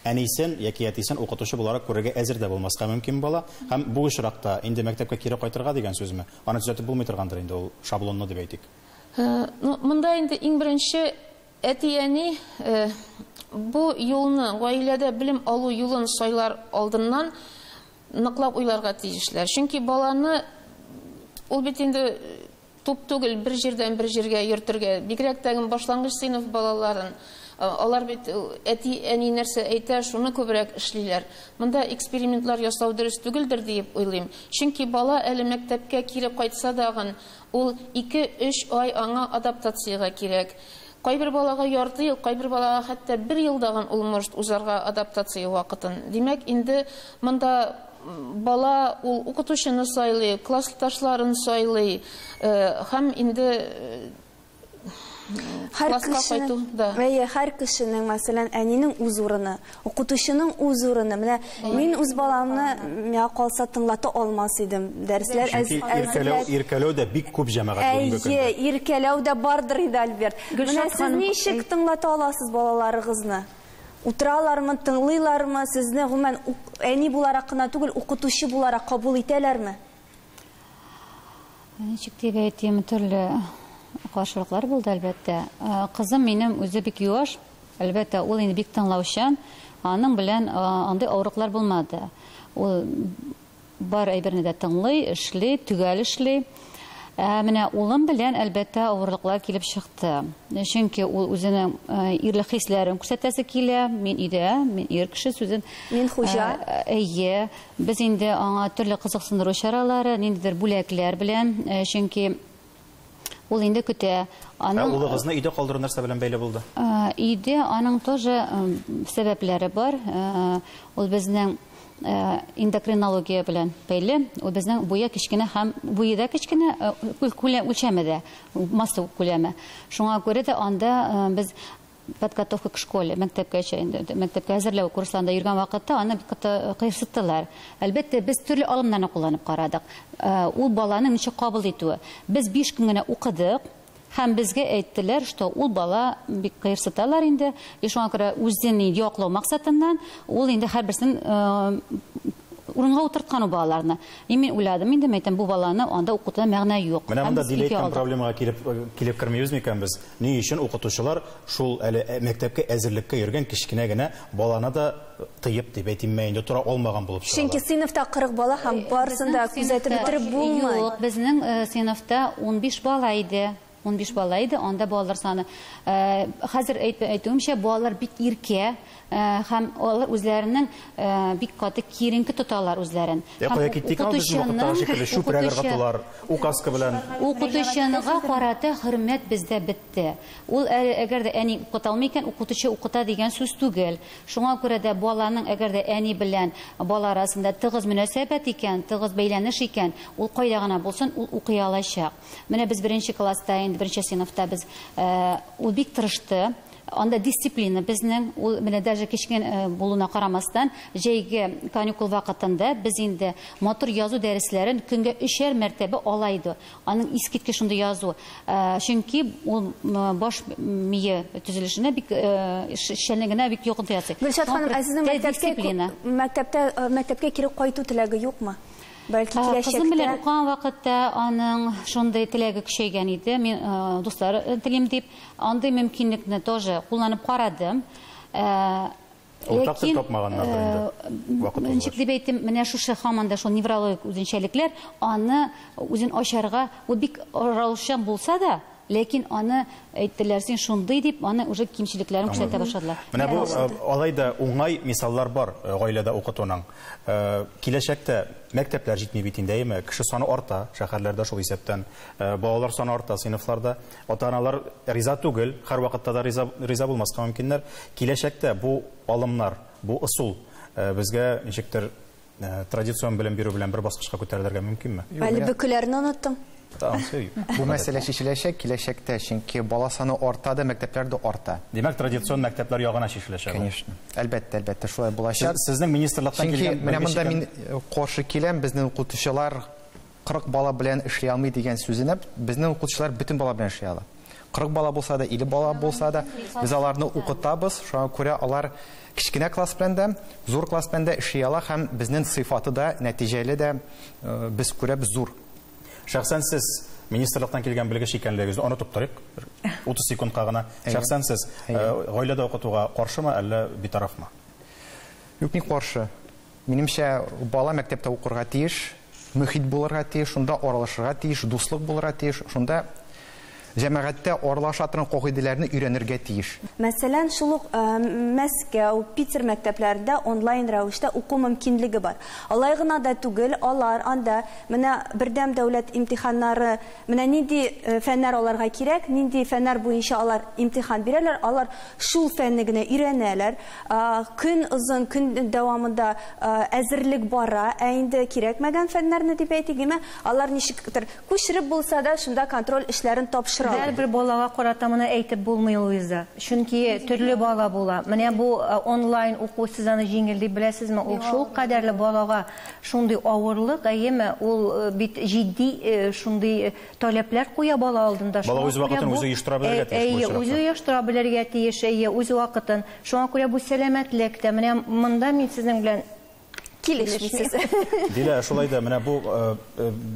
әнисен яки әтисен укытучы буларак күрергә әзер дә булмаска мөмкин бала. Һәм бу очракта инде мәктәпкә кире кайтырга дигән сүзме? Аны төзәтеп булмый торгандыр инде ул шаблонны дип әйтик. Монда инде иң беренче әти-әни бу юлны, гаиләдә белем алу юлын сайлар алдыннан ныклап уйларга тиешләр. Чөнки баланы ул бит инде туп түгел бер җирдән бер җиргә йөртергә, бигрәк тә башлангыч сыйныф балаларын алар бит әти-әни нәрсә әйтә, шуны күбрәк эшлиләр. Монда экспериментлар ясау дөрес түгелдер дип уйлыйм. Чөнки бала әле мәктәпкә кире кайтса дагын, ул 2-3 ай аңа адаптациягә кирәк. Кайбер балага ярты ел, кайбер балага хәтта 1 елдагын ул может узарга адаптация вакытын. Димәк, инде монда бала ул укытучыны сайлый, классташларын сайлый, һәм инде һәр кешенең, мәсәлән, әнинең үз урыны, укытучының үз урыны. Менә мин үз баламны миңа калса тыңлата алмас идем. Дәресләр иркәләү дә бик күп җәмәгать бүгенге көндә. Иркәләү дә бардыр иде, Альберт. Менә сез ничек тыңлата аласыз балаларыгызны? Утыралармы, тыңлыйлармы? Сезне гомумән әни буларак кына түгел, укытучы буларак кабул итәләрме? Ничек дип әйтим, төрле каршылыклар булды, әлбәттә. Кызым минем үзе бик юаш, әлбәттә, ул инде бик тыңлаучан, аның белән андый авырлыклар булмады. Ул бар әйберне дә тыңлый, эшли, төгәл эшли. Менә улым белән әлбәттә авырлыклар килеп чыкты. Чөнки ул үзенең ирлек хисләрен күрсәтәсе килә. Мин ир кеше сүзен. Мин хуҗа. Әйе, без инде аңа төрле кызыксындыру чаралары, ниндидер бүләкләр белән, чөнки ул инде көтә. Улыгызны өйдә калдыру нәрсә белән бәйле булды? Өйдә аның тоже сәбәпләре бар. Ул безнең эндокринология белән бәйле. Ул безнең буя кичкенә һәм буйда кичкенә үлчәмәдә, масса күләме. Шуңа күрә дә анда без подготовка к школе, мәктәпкәчә инде, мәктәпкә әзерләү курсларында йөргән вакытта аны кыйрсыттылар. Әлбәттә, без төрле алымнарны кулланып карадык. Ул баланы ничек кабул итүе. Без 5 көн генә укыдык. Һәм безгә әйттеләр, что ул бала бик кыйрсыталар инде. Шуңа күрә үзен яклау максатыннан ул инде һәрберсен урынга утырткан балаларны. Мин уйладым, инде мәйтәм, бу баланы анда укытуга мәгънә юк. Менә монда диләйткән проблемага килеп кермибез микән без? Ни өчен укытучылар шул әле мәктәпкә әзерлеккә йөргән кичкенә генә баланы да тыйып дип әйтимме инде тора алмаган булып чыга. Чөнки сыйныфта 40 бала һәм барысын да күзәтеп бетереп булмый. Юк, безнең сыйныфта 15 бала иде. 15 бала иде, анда балалар саны. Хәзер әйтүемчә, балалар бик иркә, һәм алар үзләренең бик каты киеренке тоталар үзләрен. Кая киттек анда без вакытта шикелле шүпрәгә гатылар, указка белән. Укытучыга карата хөрмәт бездә бетте. Ул әгәр дә әни укыталмый икән, укытучы укыта дигән сүз түгел. Шуңа күрә дә баланың әгәр дә әни белән бала арасында тыгыз мөнәсәбәт икән, тыгыз бәйләнеш икән, ул кайда гына булсын, ул укый алачак. Менә без 1-нче класста, беренче сыйныфта без ул бик тырышты. Анда дисциплина безнең, ул менә даже кичкен булуына карамастан, җәйге каникул вакытында без инде матур язу дәресләрен көнгә 3 мәртәбә ала иде. Аның искиткеч шундый язу. Чөнки ул баш мие төзелешенә бик эшчәнлегенә бик йокынты ясый. Гөлшат ханым, ә сезнең мәктәпкә кире кайту теләге юкмы? Бәлки Кызым белән киләчәктә укыган вакытта аның шундый теләге көчәйгән иде. Мин дуслар телим дип, андый мөмкинлекне тоже кулланып карадым. Уртак тел тапмаганнар инде. Вакыт Ничек дип әйтим, менә шушы һаман да шул неврологик үзенчәлекләр аны үзен ачарга, ул бик аралашчан булса да, ләкин аны әйттеләр, син шундый дип, аны уже кимчелекләрен күрсәтә башладылар. Менә бу алайда уңай мисаллар бар гаиләдә укытуның. Киләчәктә мәктәпләр җитми бит инде, әйме? Кеше саны арта, шәһәрләрдә шул исәптән. Балалар саны арта, сыйныфларда. Ата-аналар риза түгел, һәр вакытта да риза булмаска мөмкиннәр. Киләчәктә бу алымнар, бу ысул безгә ничектер традицион белем бирү белән бер баскычка күтәрелергә мөмкинме? Әле бөкеләрне оныттым. Бу мәсьәлә шешеләчәк киләчәктә, чөнки бала саны арта да, мәктәпләр дә арта. Демәк, традицион мәктәпләр ягына шешеләчәк. Конечно. Әлбәттә, шулай булачак. Сезнең министрлыктан Чөнки килгән менә монда мин каршы киләм, безнең укытучылар 40 бала белән эшли алмый дигән сүзенә, безнең укытучылар бөтен бала белән эшли ала. 40 бала булса да, 50 бала булса да, без аларны укытабыз, шуңа күрә алар кичкенә класс белән дә, зур класс белән дә эшли ала һәм безнең сыйфаты да, нәтиҗәле дә без күрәбез зур. Шәхсән сез министрлыктан килгән белгеч икәнлегегезне онытып торыйк. 30 секундка гына. Шәхсән сез гаиләдә укытуга каршымы, әллә битарафмы? Юк, ни каршы. Минемчә, бала мәктәптә укырга тиеш, мөхит булырга тиеш, шунда аралашырга тиеш, дуслык булырга тиеш, шунда җәмәгатьтә аралаша торган кагыйдәләрне өйрәнергә тиеш. Мәсәлән, шул ук Мәскәү, Питер мәктәпләрендә онлайн рәвештә уку мөмкинлеге бар. Алай гына да түгел, алар анда менә бердәм дәүләт имтиханнары, менә нинди фәннәр аларга кирәк, нинди фәннәр буенча алар имтихан бирәләр, алар шул фәнне генә өйрәнәләр. Көн узын, көн дәвамында әзерлек бара, ә инде кирәкмәгән фәннәрне дип әйтегеме, алар ничектер күчереп булса да, шунда контроль эшләрен тапшыралар. Бер балага карата моны әйтеп булмый Луиза. Чөнки төрле бала була. Менә бу онлайн уку сез аны җиңел дип беләсезме? Ул шул кадәрле балага шундый авырлык, әйеме? Ул бит җитди шундый таләпләр куя бала алдында. Бала үз вакытын үзе оештыра белергә тиеш. Үзе оештыра белергә тиеш, үз вакытын. Шуңа күрә бу сәламәтлек тә. Менә монда мин сезнең белән килешмисез. Дилә, шулай да менә бу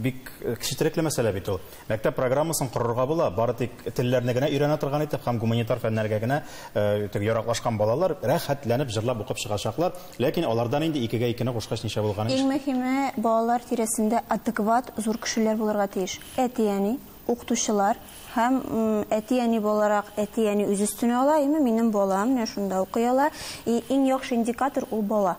бик кичетрекле мәсьәлә бит ул. Мәктәп программасын корырга була, бары тик телләрне генә өйрәнә торган итеп һәм гуманитар фәннәргә генә яраклашкан балалар рәхәтләнеп җырлап укып чыгачаклар, ләкин алардан инде 2-гә 2-не кушкач ничә булган ич. Иң мөһиме, балалар тирәсендә адекват зур кешеләр булырга тиеш. Әти-әни, укытучылар һәм әти-әни буларак, әти-әни үз өстенә ала, минем балам менә шунда укый ала. Иң яхшы индикатор ул бала.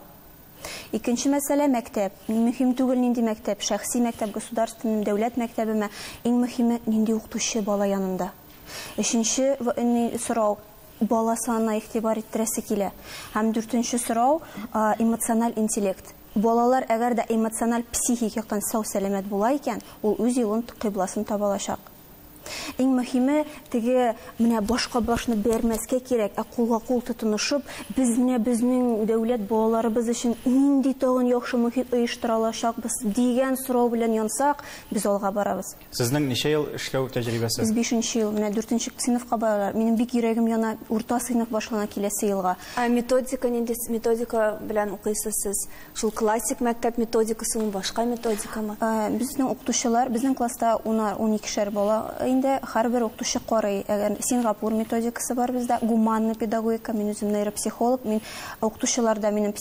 Икенче мәсьәлә мәктәп. Мөһим түгел нинди мәктәп, шәхси мәктәп, государственный, дәүләт мәктәбеме. Иң мөһиме нинди укытучы бала янында. Өченче сорау, бала санына игътибар иттерәсе килә. Һәм дүртенче сорау, эмоциональ интеллект. Балалар әгәр дә эмоциональ психик яктан сау сәламәт була икән, ул үз юлын, кыйбласын таба алачак. Иң мөһиме, теге менә башка башны бәрмәскә кирәк, кулга кул тотынышып, безнең дәүләт балаларыбыз өчен нинди тагын яхшы мөхит оештыра алачакбыз дигән сорау белән янсак, без алга барабыз. Сезнең ничә ел эшләү тәҗрибәсе? Без 5нче ел, менә 4нче сыйныфка баралар. Минем бик йөрәгем яна, урта сыйныф башлана киләсе елга. Методика нинди методика белән укыйсыз сез? Шул классик мәктәп методикасын башка методикамы? Безнең укытучылар, безнең класста 12 бала инде һәрбер укытучы карый. Сингапур методикасы бар бездә, гуманный педагогика, мин үзем нейропсихолог, мин укытучыларда мин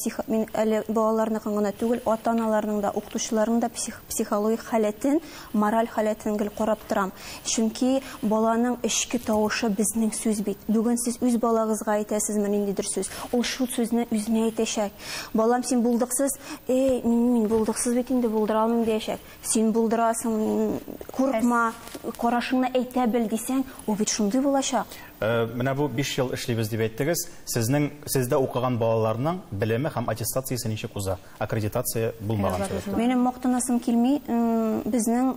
әле балаларны гына түгел, ата-аналарның да, укытучыларның да психологик халәтен, мораль халәтен гел карап торам. Чөнки баланың эчке тавышы безнең сүз бит. Бүген сез үз балагызга әйтәсезме ниндидер сүз, ул шул сүзне үзенә әйтәчәк. Балам, син булдыксыз, мин булдыксыз бит инде булдыра алмыйм дияшәк. Син булдырасың, курыкма, карашыңны әйтә бел дисәң, ул бит шундый булачак. Менә бу 5 ел эшлибез дип әйттегез. Сездә укыган балаларның белеме һәм аттестациясе ничек уза? Аккредитация булмаган сәбәпле. Минем мактанасым килми, безнең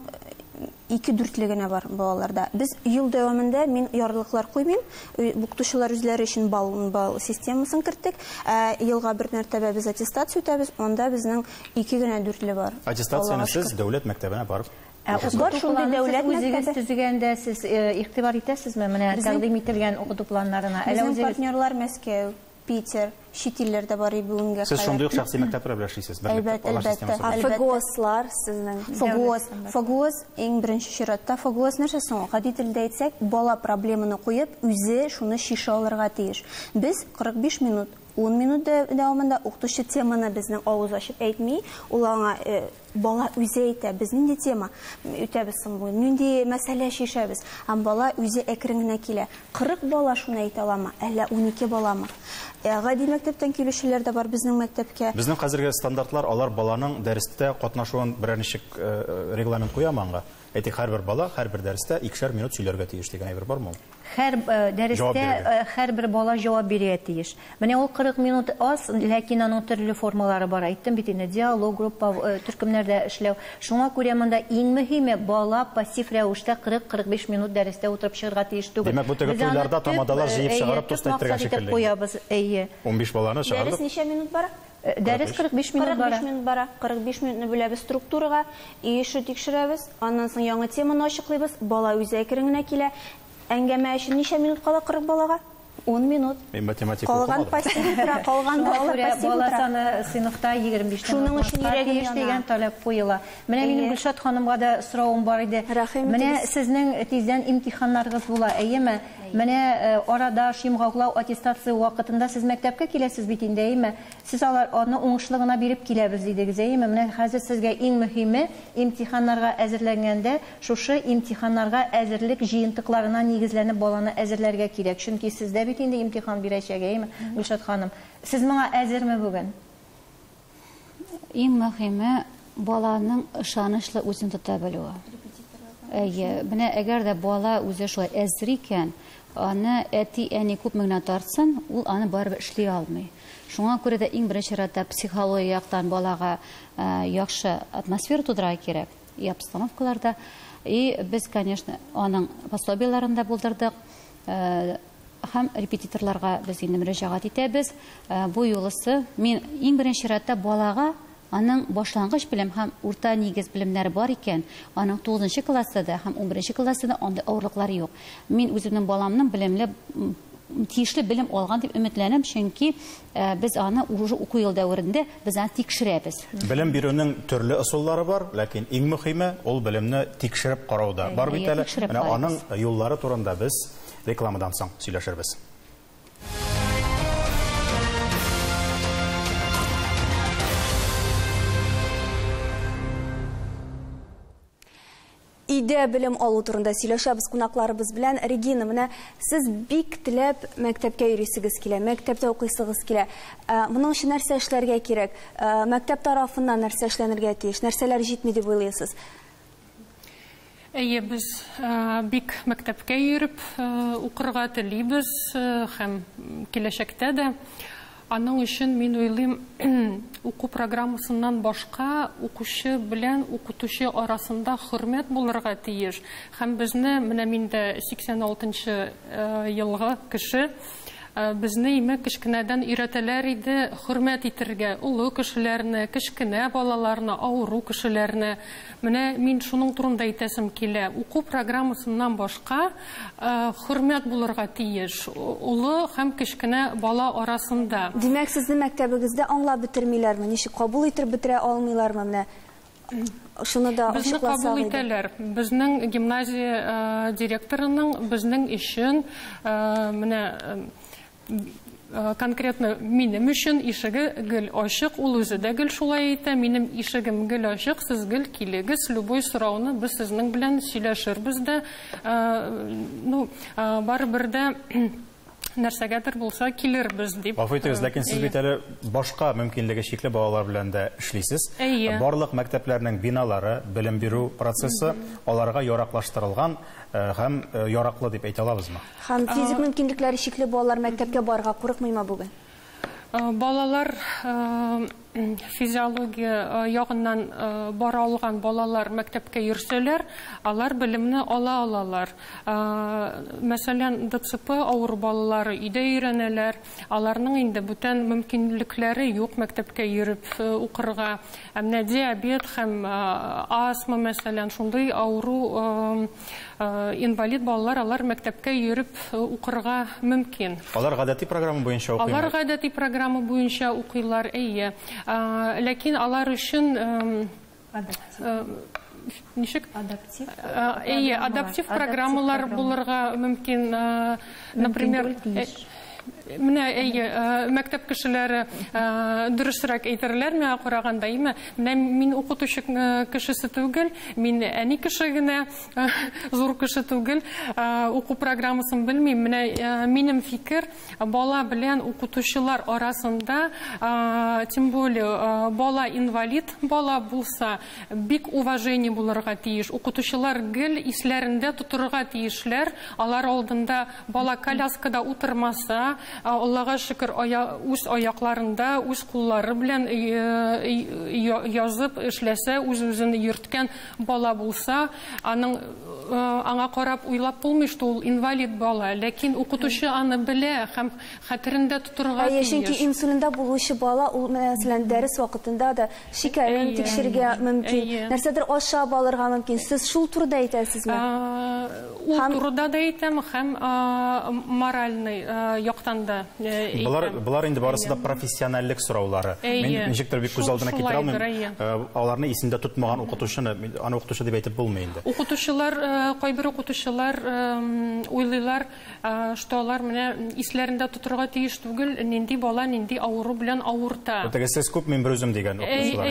2-4 генә бар балаларда. Без ел дәвамында мин ярлыклар куймыйм. Укытучылар үзләре өчен бал системасын керттек. Елга бер мәртәбә без аттестация үтәбез. Монда безнең 2 генә 4 бар. Аттестацияны сез дәүләт мәктәбенә барып Бар шундый дәүләт мәктәбе төзегәндә сез игътибар итәсезме? Менә тәкъдим ителгән укыту планнарына. Безнең партнерлар Мәскәү, Питер, чит илләрдә барый бүгенгә. Сез шундый ук шәхси мәктәпләр белән эшлисез. ФГОСлар сезнең. ФГОС иң беренче чиратта ФГОС нәрсә соң? Гади телдә әйтсәк, бала проблеманы куеп, үзе шуны шиша алырга тиеш. Без 45 минут 10 минут дәвамында укытучы теманы безнең авыз ачып әйтми, ул аңа бала үзе әйтә, без нинди тема үтәбез соң бу, нинди мәсьәлә шишәбез. Һәм бала үзе әкрен генә килә. 40 бала шуны әйтә аламы, әллә 12 баламы? Гади мәктәптән килүчеләр дә бар безнең мәктәпкә. Безнең хәзерге стандартлар алар баланың дәрестә катнашуын берәр ничек регламент куямы аңа? Әйтик, һәрбер бала һәрбер дәрестә 2 минут сөйләргә тиеш дигән әйбер бармы? Һәр дәрестә һәрбер бала җавап бирә тиеш. Менә ул 40 минут аз, ләкин аның төрле формалары бар. Әйттем бит инде, диалог, группа, төркемнәрдә эшләү. Шуңа күрә монда иң мөһиме бала пассив рәвештә 40-45 минут дәрестә утырып чыгарга тиеш түгел. Демәк, бу теге туйларда тамадалар җыеп чыгарып тостайтырга шикелле. 15 баланы чыгарып. Дәрес ничә минут бара? Дәрес 45 минут бара. 45 минут бара. 45 минутны бүләбез структурага, ише тикшерәбез, аннан соң яңа теманы ачыклыйбыз, бала үзе әкрен генә килә. Әңгәмә өчен ничә минут кала 40 балага? 10 минут. Математика калган пассив утыра, калган балалар пассив бала утыра. саны сыйныфта 25 Шуның өчен йөрәгем яна. Дигән таләп куела. Менә минем Гөлшат ханымга да соравым бар иде. Менә сезнең тиздән имтиханнарыгыз була, әйеме? Менә арада шимгаулау аттестация вакытында сез мәктәпкә киләсез бит инде, әйеме? Сез аны уңышлы гына биреп киләбез дидегез, әйеме? Менә хәзер сезгә иң мөһиме имтиханнарга әзерләнгәндә шушы имтиханнарга әзерлек җыентыкларына нигезләнеп баланы әзерләргә кирәк. Чөнки сездә бит инде имтихан бирәчәк, әйеме? Гөлшат ханым, сез моңа әзерме бүген? Иң мөһиме баланың ышанычлы үзен тота белүе. Менә әгәр дә бала үзе шулай әзер икән, аны әти-әни күп меңнән тартсын, ул аны барыбер эшли алмый. Шуңа күрә дә иң беренче чиратта психология яктан балага яхшы атмосфера тудырга кирәк. И обстановкаларда. И без, конечно, аның пособиеларында булдырдык. Һәм репетиторларга без инде мөрәҗәгать итәбез. Бу юлысы мин иң беренче чиратта балага аның башлангыч белем һәм урта нигез белемнәре бар икән, аның 9нчы классында һәм 11нче классында анда авырлыклары юк. Мин үземнең баламның белемле тиешле белем алган дип өметләнәм, чөнки без аны уже уку ел дәврендә без аны тикшерәбез. Белем бирүнең төрле ысуллары бар, ләкин иң мөһиме ул белемне тикшереп карауда. Бар бит әле. Менә аның юллары турында без рекламадан соң сөйләшербез. Идә белем алу турында сөйләшәбез кунакларыбыз белән. Регина, менә сез бик теләп мәктәпкә йөрисегез килә, мәктәптә укыйсыгыз килә. Моның өчен нәрсә эшләргә кирәк? Мәктәп тарафыннан нәрсә эшләнергә тиеш? Нәрсәләр җитми дип уйлыйсыз? Әйе, без бик мәктәпкә йөреп укырга телибез һәм киләчәктә дә. Аның өчен мин уйлыйм, уку программасыннан башка укучы белән укытучы арасында хөрмәт булырга тиеш. Һәм безне, менә миндә 86-нчы елгы кеше, безне име кичкенәдән өйрәтәләр иде хөрмәт итәргә, улы кешеләрне, кичкенә балаларны, авыру кешеләрне. Менә мин шуның турында әйтәсем килә. Уку программасыннан башка хөрмәт булырга тиеш. Улы һәм кичкенә бала арасында. Димәк, сезнең мәктәбегездә аңлап бетермиләрме? Ничек кабул итеп бетерә алмыйлармы? Менә шуны да ачыкласак иде. Безне кабул итәләр. Безнең гимназия директорының безнең өчен менә конкретно минем өчен ишеге гел ачык, ул үзе дә гел шулай әйтә, минем ишегем гел ачык, сез гел килегез, любой сорауны без сезнең белән сөйләшербез дә. Барыбер дә нәрсәгәдер булса килербез дип. Гафу итегез, ләкин сез бит әле башка мөмкинлеге чикле балалар белән дә эшлисез. Барлык мәктәпләрнең биналары, белем бирү процессы аларга яраклаштырылган һәм яраклы дип әйтә алабызмы? Һәм физик мөмкинлекләре чикле балалар мәктәпкә барырга курыкмыймы бүген? Балалар физиология ягыннан бара алган балалар мәктәпкә йөрсәләр, алар белемне ала алалар. Мәсәлән, ДЦП авыр балалары өйдә өйрәнәләр, аларның инде бүтән мөмкинлекләре юк мәктәпкә йөреп укырга. Менә диабет һәм астма мәсәлән, шундый авыру инвалид балалар алар мәктәпкә йөреп укырга мөмкин. Алар гадәти программа буенча укыйлар. Алар гадәти программа буенча укыйлар, әйе. Ләкин алар өчен ничек адаптив адаптив программалар булырга мөмкин. Например, менә мәктәп кешеләре дөресрәк әйтерләр миңа караганда, менә мин укытучы кешесе түгел, мин әни кеше генә, зур кеше түгел, уку программасын белмим. Менә минем фикер, бала белән укытучылар арасында, тем более бала инвалид бала булса, бик уважение булырга тиеш. Укытучылар гел исләрендә тотырга тиешләр. Алар алдында бала коляскада утырмаса, Аллага шөкер, үз аякларында, үз куллары белән язып эшләсә, үз-үзен йөрткән бала булса, аңа карап уйлап булмый, что ул инвалид бала, ләкин укытучы аны белә һәм хәтерендә тотырга тиеш. Чөнки инсулинда булучы бала, ул мәсәлән дәрес вакытында да шикәрен тикшергә мөмкин, нәрсәдер ашап алырга мөмкин. Сез шул турыда әйтәсезме? Ул турыда да әйтәм, һәм моральный яктан да. Булар инде барысы да профессионаллык сораулары. Мин ничектер бик күз алдына китерә алмыйм. Аларны исендә тотмаган укытучыны, аны укытучы дип әйтеп булмый инде. Укытучылар, кайбер укытучылар уйлыйлар, что алар менә исләрендә тотырга тиеш түгел, нинди бала нинди авыру белән авырта. Тегесез күп мин бер үзем дигән укытучылар.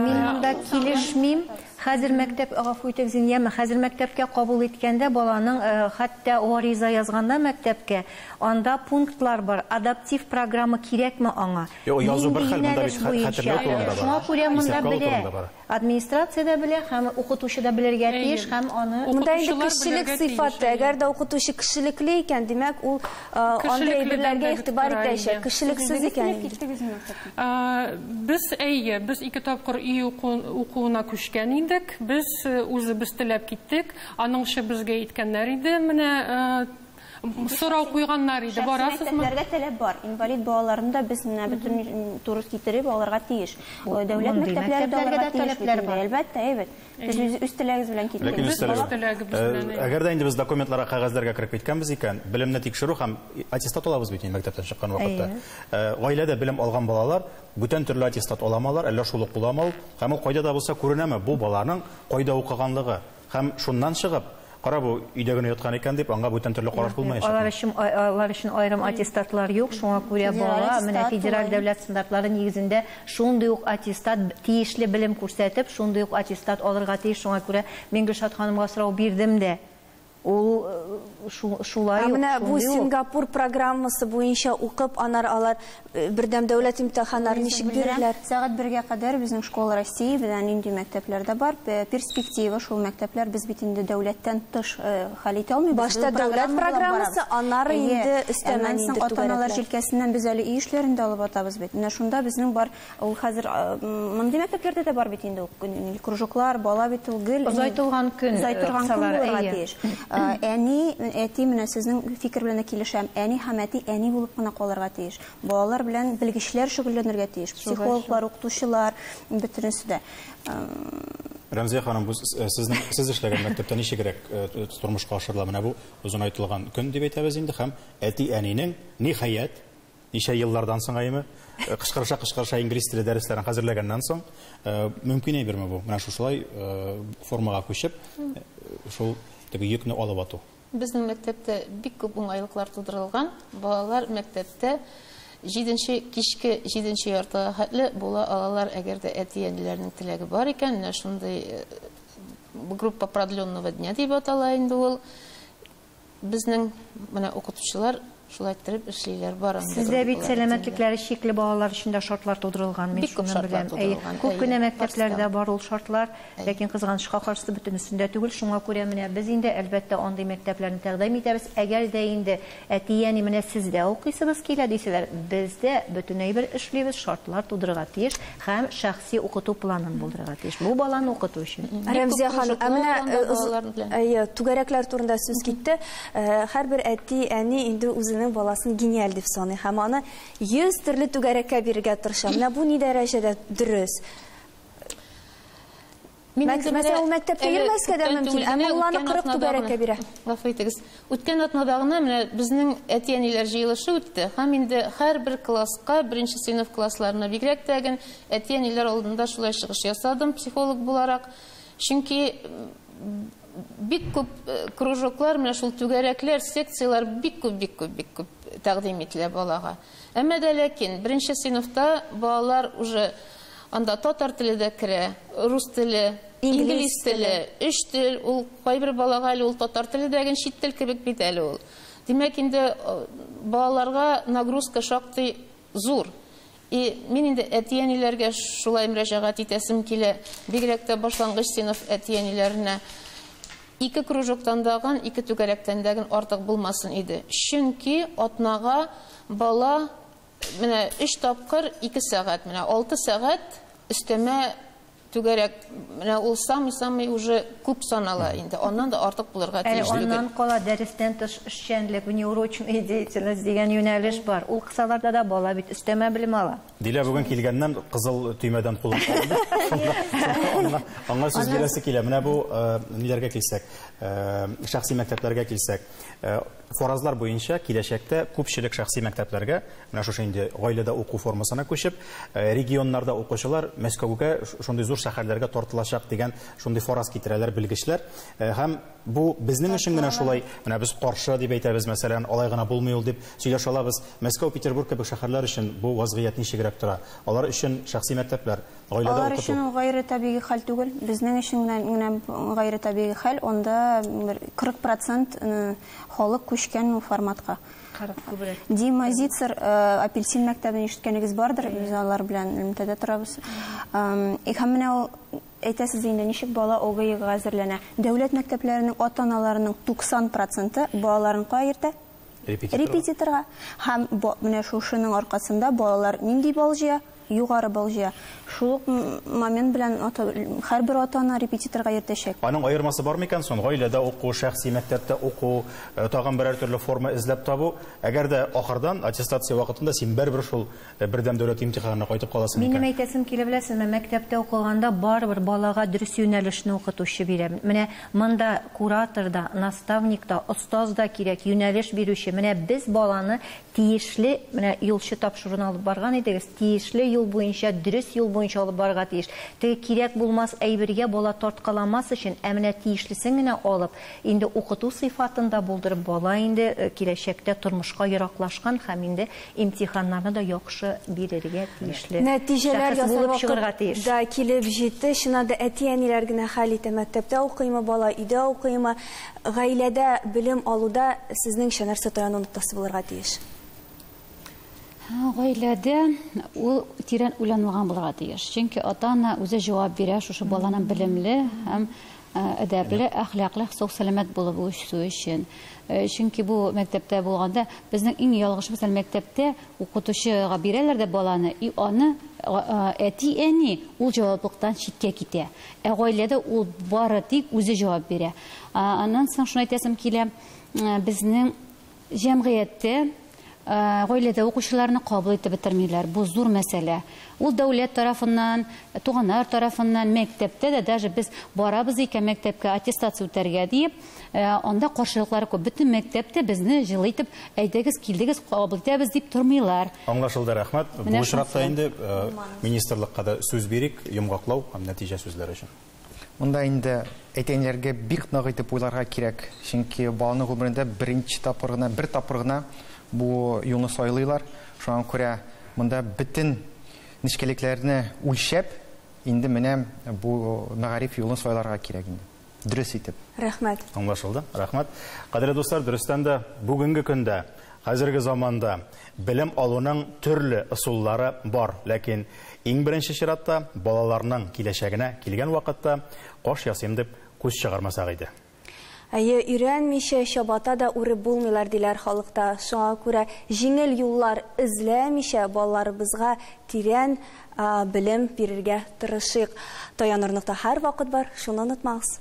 Мин монда килешмим. Хәзер мәктәп гафу итегез, хәзер мәктәпкә кабул иткәндә баланың хәтта гариза язганда мәктәпкә, анда пунктлар бар. Адаптив программа кирәкме аңа? Язу бер хәл, монда бит хәтерләү турында бар. Шуңа күрә монда белә. Администрация белә, һәм укытучы да белергә тиеш, һәм аны монда инде кешелек сыйфаты. Әгәр дә укытучы кешелекле икән, димәк, ул андый әйберләргә игътибар итәчәк. Кешелексез икән. Без 2 тапкыр үй укуына күчкән идек. Без үзебез теләп киттек. Аныңча безгә иткәннәр иде. Менә сорау куйганнар иде. Барасызмы? Мәктәпләргә таләп бар. Инвалид балаларында без менә бөтен туры китереп алырга тиеш. Дәүләт мәктәпләрендә алырга таләпләр бар. Әлбәттә, әйбәт. Без үз теләгебез белән киттек. Әгәр дә инде без документларга, кәгазьләргә кереп киткәнбез икән, белемне тикшерү һәм аттестат алабыз бит мәктәптән чыккан вакытта. Гаиләдә белем алган балалар бүтән төрле аттестат аламалар, әллә шул ук буламы? Һәм ул кайда да булса күренәме бу баланың кайда укыганлыгы? Һәм шуннан чыгып, кара бу өйдә генә яткан икән дип, аңа бүтән төрле караш булмаячак. Алар өчен аерым аттестатлар юк, шуңа күрә бала менә федераль дәүләт стандартлары нигезендә шундый ук аттестат, тиешле белем күрсәтеп, шундый ук аттестат алырга тиеш. Шуңа күрә мин Гөлшат ханымга сорау бирдем дә. Ул шулай ук. Менә бу Сингапур программасы буенча укып, алар бердәм дәүләт имтиханнарын ничек бирәләр? Сәгать 1-гә кадәр безнең школа Россия белән инде мәктәпләрдә бар. Перспектива шул мәктәпләр без бит инде дәүләттән тыш хәл итә алмыйбыз. Башта дәүләт программасы, аннары инде өстәмә инде ата-аналар җилкәсеннән без әле үй эшләрендә алып атабыз бит. Менә шунда безнең бар, ул хәзер мондый мәктәпләрдә дә бар бит инде кружоклар, бала бит ул гел озайтылган көн булырга тиеш. Әти менә сезнең фикер белән килешәм. Әни һәм әти әни булып кына калырга тиеш. Балалар белән белгечләр шөгыльләнергә тиеш. Психологлар, укытучылар, бөтенесе дә. Рәмзия ханым, сез эшләгән мәктәптә ничегрәк тормышка ашырыла? Менә бу узын айтылган көн дип әйтәбез инде, һәм әти әнинең ниһаять ничә еллардан соң аймы кышкырыша инглиз теле дәресләрен хәзерләгәннән соң мөмкин әйберме бу? Менә шулай формага күчеп, шул йөкне алып ату. Безнең мәктәптә бик күп уңайлыклар тудырылган. Балалар мәктәптә 7-кичке 7 яртыга хәтле була алалар, әгәр дә әти-әниләрнең теләге бар икән. Менә шундый группа продленного дня дип атала инде ул. Безнең менә укытучылар шулай иттереп эшлиләр бар. Сездә бит сәламәтлекләре шикле балалар өчен дә шартлар тудырылган. Мин шуны беләм. Күп кенә мәктәпләрдә бар ул шартлар, ләкин кызганычка каршы бөтенесендә түгел. Шуңа күрә менә без инде әлбәттә андый мәктәпләрне тәкъдим итәбез. Әгәр дә инде әтияни менә сездә укыйсыбыз килә дисәләр, бездә бөтенләй бер эшлибез, шартлар тудырырга тиеш һәм шәхси укыту планын булдырырга тиеш. Бу баланы укыту өчен. Рәмзия ханым, менә түгәрәкләр турында сүз китте. Һәрбер әти, әни инде үзенең баласын гениаль дип саный һәм аны 100 төрле түгәрәккә бирергә тырыша. Менә бу ни дәрәҗәдә дөрес? Мәсәлән, ул мәктәпкә йөрмәскә дә мөмкин, әмма ул аны 40 түгәрәккә бирә. Гафу итегез. Үткән атнадагына менә безнең әти-әниләр җыелышы үтте. Һәм инде һәрбер класска, беренче сыйныф классларына бигрәк тәген әти-әниләр алдында шулай чыгыш ясадым психолог буларак. Чөнки бик күп кружоклар, менә шул түгәрәкләр, секциялар бик күп тәкъдим ителә балага. Әмма дә ләкин беренче сыйныфта балалар уже анда татар теле дә керә, рус теле, инглиз теле, өч тел, ул кайбер балага әле ул татар теле дәгән чит тел кебек бит әле ул. Димәк инде балаларга нагрузка шактый зур. Мин инде әти-әниләргә шулай мөрәҗәгать итәсем килә, бигрәк тә башлангыч сыйныф әти-әниләренә 2 кружоктан даган, 2 түгәрәктән даган артык булмасын иде. Чөнки атнага бала менә 3 тапкыр 2 сәгать, менә 6 сәгать өстәмә түгәрәк, менә ул самый уже күп санала инде. Аннан да артык булырга тиеш. Аннан кала дәрестән тыш эшчәнлек, внеурочная деятельность дигән юнәлеш бар. Ул кысаларда да бала бит өстәмә белем ала. Дилә бүген килгәннән кызыл төймәдән кулын алды. Аңа сүз бирәсе килә. Менә бу ниләргә килсәк, шәхси мәктәпләргә килсәк, фаразлар буенча киләчәктә күпчелек шәхси мәктәпләргә, менә шушы инде гаиләдә уку формасына күчеп, регионнарда укучылар Мәскәүгә, шундый зур шәһәрләргә тартылачак дигән шундый фараз китерәләр белгечләр. Һәм бу безнең өчен генә шулай, менә без каршы дип әйтәбез, мәсәлән, алай гына булмый ул дип сөйләшә алабыз. Мәскәү, Петербург кебек шәһәрләр өчен бу вазгыять ничегрәк тора? Алар өчен шәхси мәктәпләр, гаиләдә укыту. Алар өчен гайры табигый хәл түгел. Безнең өчен генә гайры табигый хәл. Онда 40% халык күчкән форматка. Дима Зицер апельсин мәктәбен ишеткәнегез бардыр, без алар белән элемтәдә торабыз. Һәм менә ул әйтәсез инде ничек бала ОГЭга әзерләнә. Дәүләт мәктәпләренең ата-аналарының 90% балаларын кайырта репетиторга. Һәм менә шушының аркасында балалар нинди бал җыя? Югары бал җыя. Шул момент белән һәрбер ата-ана репетиторга йөртәчәк. Аның аермасы бар микән соң? Гаиләдә уку, шәхси мәктәптә уку, тагын берәр төрле форма эзләп табу. Әгәр дә ахырдан аттестация вакытында син бер шул бердәм дәүләт имтиханына кайтып каласың икән. Минем әйтәсем килә, беләсезме, мәктәптә укыганда барбер балага дөрес юнәлешне укытучы бирә. Менә монда куратор да, наставник да, остаз да кирәк, юнәлеш бирүче. Менә без баланы тиешле, менә юлчы тапшыруын алып барган идегез, тиешле юл буенча, дөрес юл буенча алып барырга тиеш. Теге кирәк булмас әйбергә бала тарткаламас өчен, әмма тиешлесен генә алып, инде укыту сыйфатында булдырып, бала инде киләчәктә тормышка яраклашкан һәм инде имтиханнарны да яхшы бирергә тиешле. Нәтиҗәләр ясарга да килеп җитте. Шунда әти-әниләр генә хәл итә. Мәктәптә укыймы бала, өйдә укыймы, гаиләдә белем алуда сезнең шәнәрсә таянуны ноктасы булырга тиеш. Гаиләдә ул тирән уйланмаган булырга тиеш. Чөнки ата-ана үзе җавап бирә шушы баланың белемле һәм әдәпле, әхлаклы, сау-сәламәт булып үсү өчен. Чөнки бу мәктәптә булганда безнең иң ялгыш мәсәл мәктәптә укытучыга бирәләр дә баланы, и аны әти-әни ул җаваплыктан читкә китә. Гаиләдә ул бары тик үзе җавап бирә. Аннан соң шуны әйтәсем килә, безнең җәмгыятьтә гаиләдә укучыларны кабул итеп бетермиләр. Бу зур мәсьәлә. Ул дәүләт тарафыннан, туганнар тарафыннан, мәктәптә дә даже без барабыз икән мәктәпкә аттестация үтәргә дип, анда каршылыклар күп. Бөтен мәктәптә безне җылы итеп, әйдәгез, килдегез, кабул итәбез дип тормыйлар. Аңлашылды, рәхмәт. Бу очракта инде министрлыкка да сүз бирик, йомгаклау һәм нәтиҗә сүзләре өчен. Монда инде әйтәннәргә бик нык итеп уйларга кирәк. Чөнки баланың гомерендә беренче тапкыр гына бу юлны сайлыйлар. Шуңа күрә монда бөтен нечкәлекләрне үлчәп, инде менә бу мәгариф юлын сайларга кирәк инде. Дөрес итеп. Рәхмәт. Аңлашылды. Рәхмәт. Кадерле дуслар, дөрестән дә бүгенге көндә Хәзерге заманда белем алуның төрле ысуллары бар, ләкин иң беренче чиратта балаларның киләчәгенә килгән вакытта каш ясыйм дип күз чыгармасак иде. Өйрәнмичә чабата да үреп булмыйлар диләр халыкта. Шуңа күрә җиңел юллар эзләмичә балаларыбызга тирән белем бирергә тырышыйк. Таянырлыкта һәр вакыт бар, шуны онытмагыз.